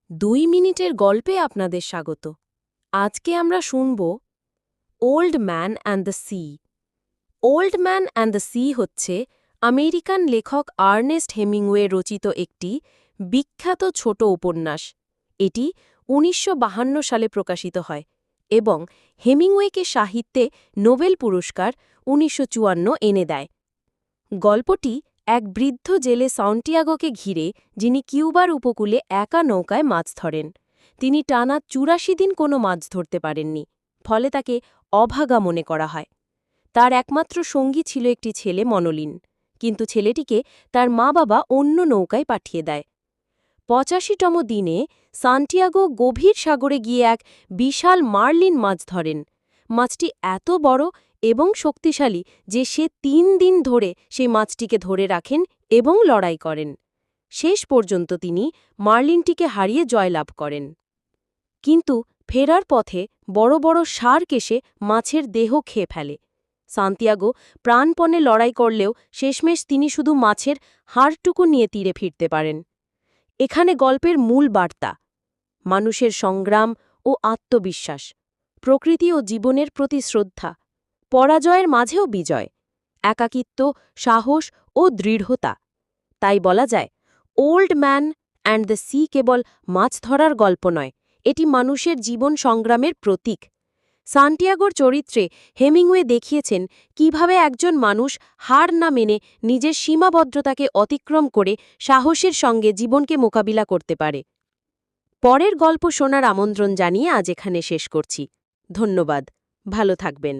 2 মিনিটের গল্পে আপনাদের স্বাগত। আজকে আমরা শুনব old man and the C. Old man and the C হচ্ছে আমেরিকান লেখক আর্নেস্ট হেমিংওয়ে রচিত একটি বিখ্যাত ছোট উপন্যাস। এটি ১৯৫২ সালে প্রকাশিত হয় এবং হেমিংওয়েকে সাহিত্যে নোবেল পুরস্কার ১৯৫৪ এনে দেয়। গল্পটি এক বৃদ্ধ জেলে সান্টিয়াগোকে ঘিরে, যিনি কিউবার উপকূলে একা নৌকায় মাছ ধরেন। তিনি টানা ৮৪ দিন কোনো মাছ ধরতে পারেননি, ফলে তাকে অভাগা মনে করা হয়। তার একমাত্র সঙ্গী ছিল একটি ছেলে মনোলিন, কিন্তু ছেলেটিকে তার মা-বাবা অন্য নৌকায় পাঠিয়ে দেয়। ৮৫তম দিনে সান্টিয়াগো গভীর সাগরে গিয়ে এক বিশাল মার্লিন মাছ ধরেন। মাছটি এত বড় এবং শক্তিশালী যে সে ৩ দিন ধরে সেই মাছটিকে ধরে রাখেন এবং লড়াই করেন। শেষ পর্যন্ত তিনি মার্লিনটিকে হারিয়ে জয়লাভ করেন। কিন্তু ফেরার পথে বড় বড় শার্ক এসে মাছের দেহ খেয়ে ফেলে। সান্তিয়াগো প্রাণপণে লড়াই করলেও শেষমেশ তিনি শুধু মাছের হাড়টুকু নিয়ে তীরে ফিরতে পারেন। এখানে গল্পের মূল বার্তা: মানুষের সংগ্রাম ও আত্মবিশ্বাস, প্রকৃতি ও জীবনের প্রতি শ্রদ্ধা, পরাজয়ের মাঝেও বিজয়, একাকিত্ব, সাহস ও দৃঢ়তা। তাই বলা যায়, old man and the sea কেবল মাছ ধরার গল্প নয়, এটি মানুষের জীবন সংগ্রামের প্রতীক। সান্টিয়াগোর চরিত্রে হেমিংওয়ে দেখিয়েছেন কিভাবে একজন মানুষ হার না মেনে নিজের সীমাবদ্ধতাকে অতিক্রম করে সাহসের সঙ্গে জীবনকে মোকাবিলা করতে পারে। পরের গল্প শোনার আমন্ত্রণ জানিয়ে আজ এখানে শেষ করছি। ধন্যবাদ। ভালো থাকবেন।